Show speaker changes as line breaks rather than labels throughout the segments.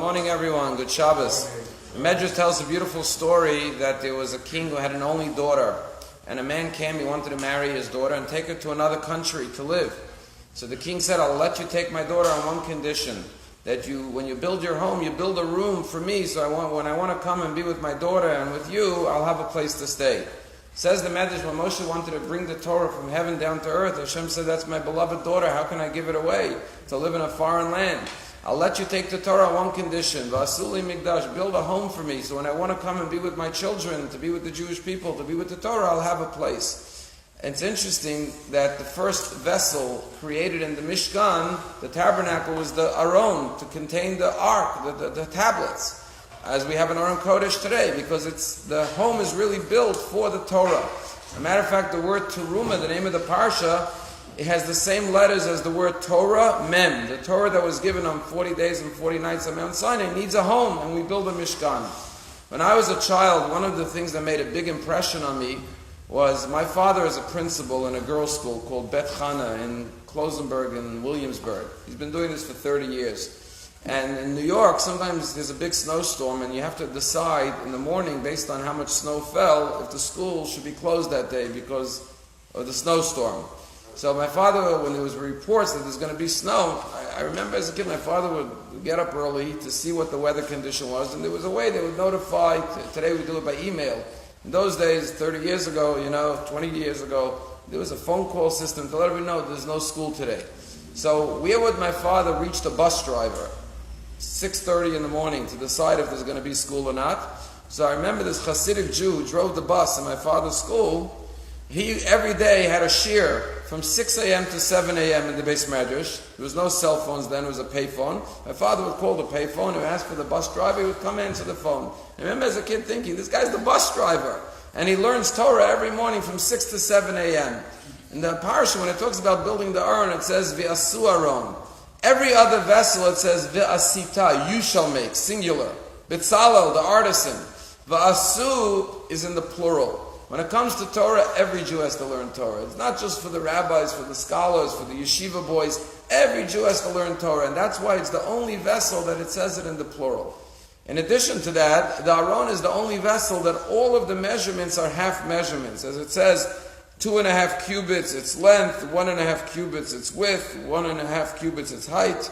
morning, everyone. Good Shabbos. The Medrash tells a beautiful story that there was a king who had an only daughter, and a man came, he wanted to marry his daughter and take her to another country to live. So the king said, I'll let you take my daughter on one condition, that when you build your home, you build a room for me, so when I want to come and be with my daughter and with you, I'll have a place to stay. Says the Medrash, when Moshe wanted to bring the Torah from heaven down to earth, Hashem said, that's my beloved daughter, how can I give it away to live in a foreign land? I'll let you take the Torah on one condition, V'asuli Mikdash, build a home for me, so when I want to come and be with my children, to be with the Jewish people, to be with the Torah, I'll have a place. And it's interesting that the first vessel created in the Mishkan, the tabernacle, was the Aron, to contain the ark, the tablets, as we have in Aron Kodesh today, because the home is really built for the Torah. As a matter of fact, the word Terumah, the name of the parsha, it has the same letters as the word Torah, Mem. The Torah that was given on 40 days and 40 nights on Mount Sinai needs a home, and we build a Mishkan. When I was a child, one of the things that made a big impression on me was my father is a principal in a girls' school called Bet Chana in Klosenberg and Williamsburg. He's been doing this for 30 years. And in New York, sometimes there's a big snowstorm and you have to decide in the morning, based on how much snow fell, if the school should be closed that day because of the snowstorm. So my father, when there was reports that there's going to be snow, I remember as a kid, my father would get up early to see what the weather condition was, and there was a way they would notify. Today we do it by email. In those days, 30 years ago, 20 years ago, there was a phone call system to let everybody know there's no school today. So where would my father reach the bus driver? 6:30 in the morning to decide if there's going to be school or not. So I remember this Hasidic Jew who drove the bus in my father's school. He every day had a shiur from 6 a.m. to 7 a.m. in the Beis Medrash. There was no cell phones then, it was a payphone. My father would call the payphone and ask for the bus driver, he would come answer the phone. I remember as a kid thinking, this guy's the bus driver. And he learns Torah every morning from 6 to 7 a.m. In the parsha, when it talks about building the Aron, it says, V'asu Aron. Every other vessel, it says, V'asita, you shall make, singular. B'tzalel, the artisan. V'asu is in the plural. When it comes to Torah, every Jew has to learn Torah. It's not just for the rabbis, for the scholars, for the yeshiva boys. Every Jew has to learn Torah, and that's why it's the only vessel that it says it in the plural. In addition to that, the Aron is the only vessel that all of the measurements are half measurements. As it says, 2.5 cubits its length, 1.5 cubits its width, 1.5 cubits its height.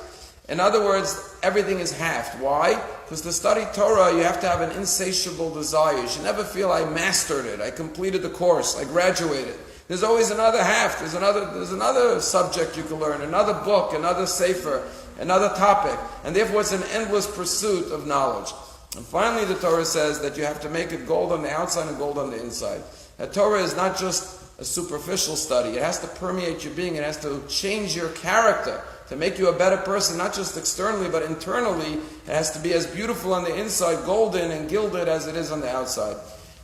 In other words, everything is halved. Why? Because to study Torah, you have to have an insatiable desire. You should never feel I mastered it, I completed the course, I graduated. There's always another half, there's another subject you can learn, another book, another sefer, another topic. And therefore it's an endless pursuit of knowledge. And finally the Torah says that you have to make it gold on the outside and gold on the inside. That Torah is not just a superficial study. It has to permeate your being. It has to change your character to make you a better person, not just externally, but internally. It has to be as beautiful on the inside, golden and gilded as it is on the outside.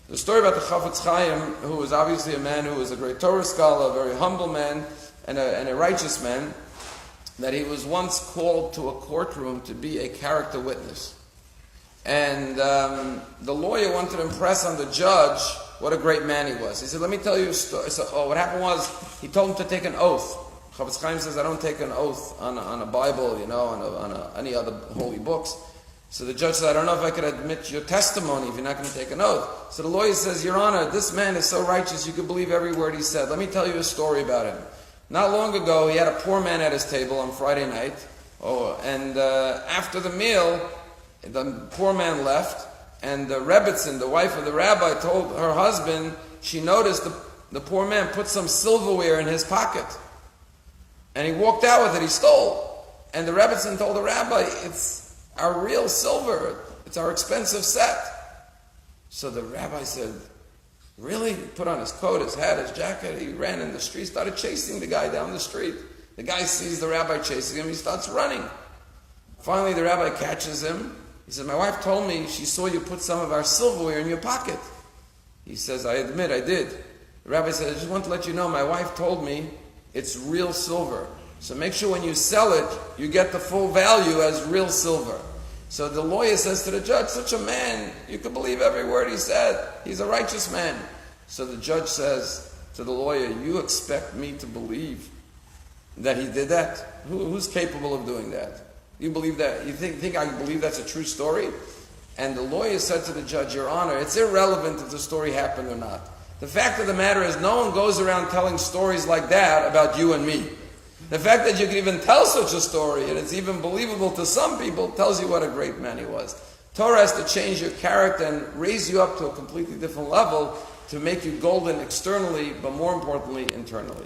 The story about the Chafetz Chaim, who was obviously a man who was a great Torah scholar, a very humble man, and a righteous man, that he was once called to a courtroom to be a character witness. And the lawyer wanted to impress on the judge what a great man he was. He said, let me tell you a story. So, what happened was, he told him to take an oath. Chafetz Chaim says, I don't take an oath on a Bible, on any other holy books. So the judge said, I don't know if I could admit your testimony if you're not going to take an oath. So the lawyer says, Your Honor, this man is so righteous you could believe every word he said. Let me tell you a story about him. Not long ago, he had a poor man at his table on Friday night. And after the meal, the poor man left. And the Rebbitzin, the wife of the rabbi, told her husband she noticed the poor man put some silverware in his pocket. And he walked out with it, he stole. And the Rebbitzin told the rabbi, it's our real silver, it's our expensive set. So the rabbi said, really? He put on his coat, his hat, his jacket, he ran in the street, started chasing the guy down the street. The guy sees the rabbi chasing him, he starts running. Finally the rabbi catches him. He said, my wife told me she saw you put some of our silverware in your pocket. He says, I admit I did. The rabbi said, I just want to let you know, my wife told me it's real silver. So make sure when you sell it, you get the full value as real silver. So the lawyer says to the judge, such a man, you can believe every word he said. He's a righteous man. So the judge says to the lawyer, you expect me to believe that he did that? Who's capable of doing that? You believe that? You think I believe that's a true story? And the lawyer said to the judge, Your Honor, it's irrelevant if the story happened or not. The fact of the matter is no one goes around telling stories like that about you and me. The fact that you can even tell such a story, and it's even believable to some people, tells you what a great man he was. Torah has to change your character and raise you up to a completely different level to make you golden externally, but more importantly, internally.